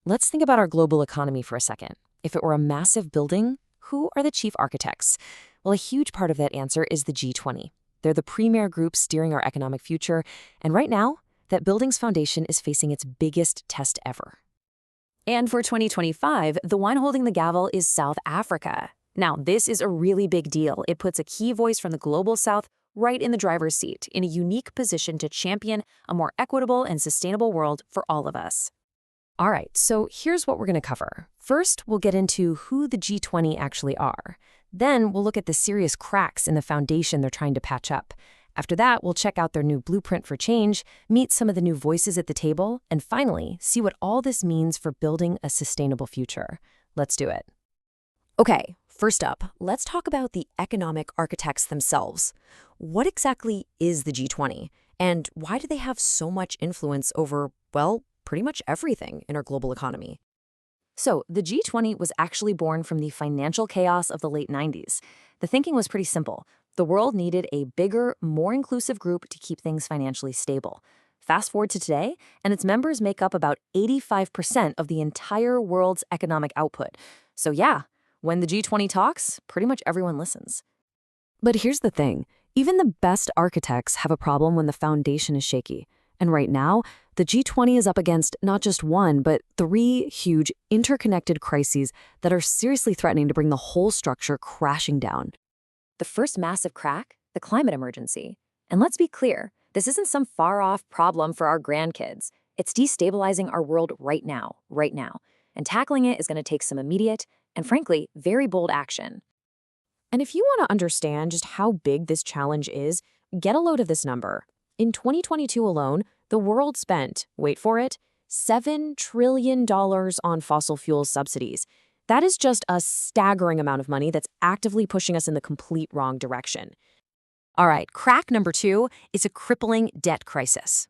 Let's think about our global economy for a second. If it were a massive building, who are the chief architects? Well, a huge part of that answer is the G20. They're the premier group steering our economic future, and right now, that building's foundation is facing its biggest test ever. And for 2025, the one holding the gavel is South Africa. Now, this is a really big deal. It puts a key voice from the global South right in the driver's seat, in a unique position to champion a more equitable and sustainable world for all of us. All right, so here's what we're going to cover. First, we'll get into who the G20 actually are. Then we'll look at the serious cracks in the foundation they're trying to patch up. After that, we'll check out their new blueprint for change, meet some of the new voices at the table, and finally, see what all this means for building a sustainable future. Let's do it. Okay, first up, let's talk about the economic architects themselves. What exactly is the G20, and why do they have so much influence over, well, pretty much everything in our global economy? So, the G20 was actually born from the financial chaos of the late 90s. The thinking was pretty simple. The world needed a bigger, more inclusive group to keep things financially stable. Fast forward to today, and its members make up about 85% of the entire world's economic output. So yeah, when the G20 talks, pretty much everyone listens. But here's the thing. Even the best architects have a problem when the foundation is shaky. And right now, the G20 is up against not just one, but three huge interconnected crises that are seriously threatening to bring the whole structure crashing down. The first massive crack, the climate emergency. And let's be clear, this isn't some far-off problem for our grandkids. It's destabilizing our world right now. And tackling it is going to take some immediate and, frankly, very bold action. And if you want to understand just how big this challenge is, get a load of this number. In 2022 alone, the world spent, wait for it, $7 trillion on fossil fuel subsidies. That is just a staggering amount of money that's actively pushing us in the complete wrong direction. All right, crack number 2 is a crippling debt crisis.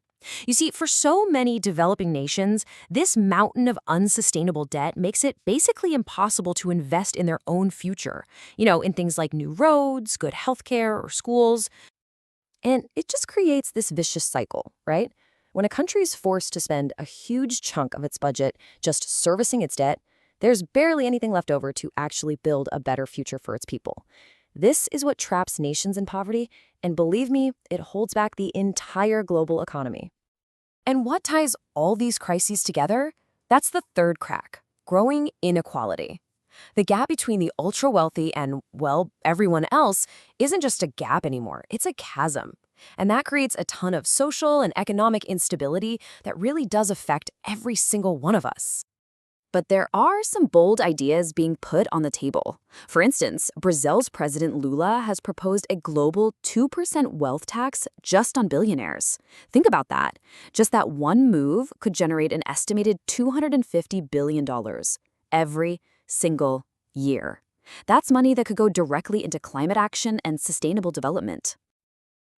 You see, for so many developing nations, this mountain of unsustainable debt makes it basically impossible to invest in their own future, in things like new roads, good healthcare, or schools. And it just creates this vicious cycle, right? When a country is forced to spend a huge chunk of its budget just servicing its debt, there's barely anything left over to actually build a better future for its people. This is what traps nations in poverty, and believe me, it holds back the entire global economy. And what ties all these crises together? That's the third crack, growing inequality. The gap between the ultra-wealthy and, well, everyone else isn't just a gap anymore, it's a chasm. And that creates a ton of social and economic instability that really does affect every single one of us. But there are some bold ideas being put on the table. For instance, Brazil's President Lula has proposed a global 2% wealth tax just on billionaires. Think about that. Just that one move could generate an estimated $250 billion every single year. That's money that could go directly into climate action and sustainable development.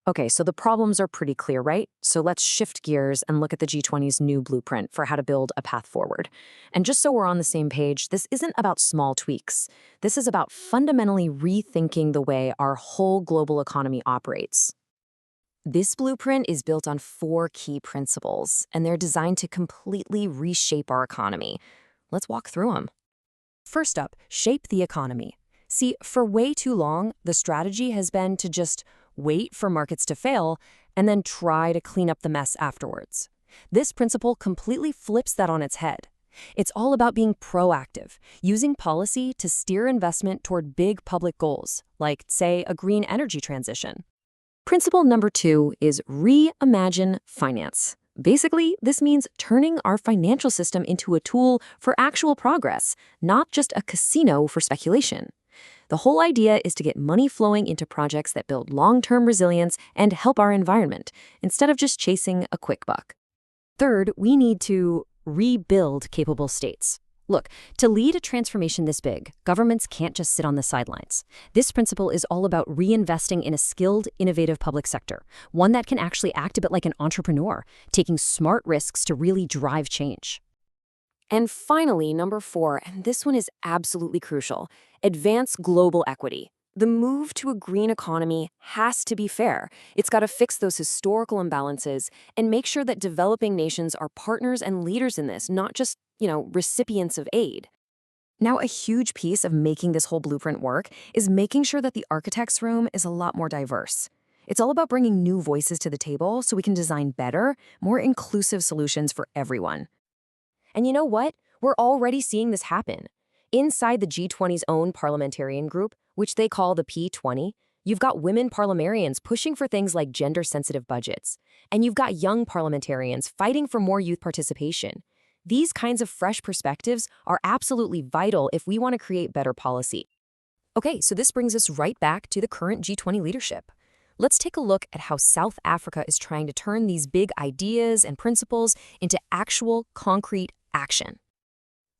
Okay, so the problems are pretty clear, right? So let's shift gears and look at the G20's new blueprint for how to build a path forward. And just so we're on the same page, this isn't about small tweaks. This is about fundamentally rethinking the way our whole global economy operates. This blueprint is built on 4 key principles, and they're designed to completely reshape our economy. Let's walk through them. First up, shape the economy. See, for way too long, the strategy has been to just wait for markets to fail, and then try to clean up the mess afterwards. This principle completely flips that on its head. It's all about being proactive, using policy to steer investment toward big public goals, like, say, a green energy transition. Principle number 2 is reimagine finance. Basically, this means turning our financial system into a tool for actual progress, not just a casino for speculation. The whole idea is to get money flowing into projects that build long-term resilience and help our environment, instead of just chasing a quick buck. Third, we need to rebuild capable states. Look, to lead a transformation this big, governments can't just sit on the sidelines. This principle is all about reinvesting in a skilled, innovative public sector, one that can actually act a bit like an entrepreneur, taking smart risks to really drive change. And finally, number 4, and this one is absolutely crucial, advance global equity. The move to a green economy has to be fair. It's got to fix those historical imbalances and make sure that developing nations are partners and leaders in this, not just recipients of aid. Now, a huge piece of making this whole blueprint work is making sure that the architect's room is a lot more diverse. It's all about bringing new voices to the table so we can design better, more inclusive solutions for everyone. And you know what? We're already seeing this happen. Inside the G20's own parliamentarian group, which they call the P20, you've got women parliamentarians pushing for things like gender-sensitive budgets. And you've got young parliamentarians fighting for more youth participation. These kinds of fresh perspectives are absolutely vital if we want to create better policy. Okay, so this brings us right back to the current G20 leadership. Let's take a look at how South Africa is trying to turn these big ideas and principles into actual, concrete action.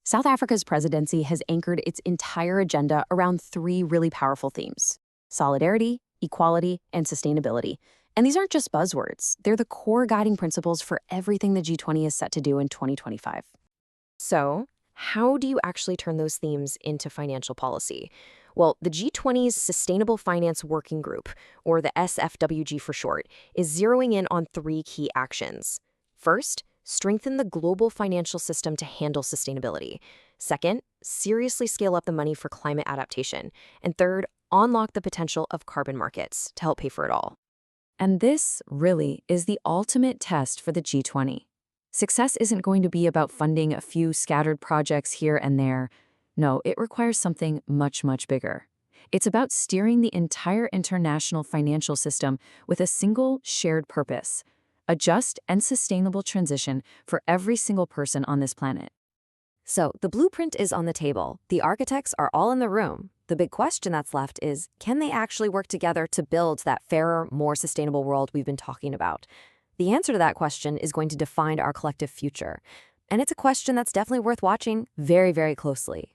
South Africa's presidency has anchored its entire agenda around three really powerful themes: solidarity, equality, and sustainability. And these aren't just buzzwords. They're the core guiding principles for everything the G20 is set to do in 2025. So, how do you actually turn those themes into financial policy? Well, the G20's Sustainable Finance Working Group, or the SFWG for short, is zeroing in on three key actions. First, strengthen the global financial system to handle sustainability. Second, seriously scale up the money for climate adaptation. And third, unlock the potential of carbon markets to help pay for it all. And this, really, is the ultimate test for the G20. Success isn't going to be about funding a few scattered projects here and there. No, it requires something much, much bigger. It's about steering the entire international financial system with a single shared purpose: a just and sustainable transition for every single person on this planet. So, the blueprint is on the table. The architects are all in the room. The big question that's left is, can they actually work together to build that fairer, more sustainable world we've been talking about? The answer to that question is going to define our collective future. And it's a question that's definitely worth watching very, very closely.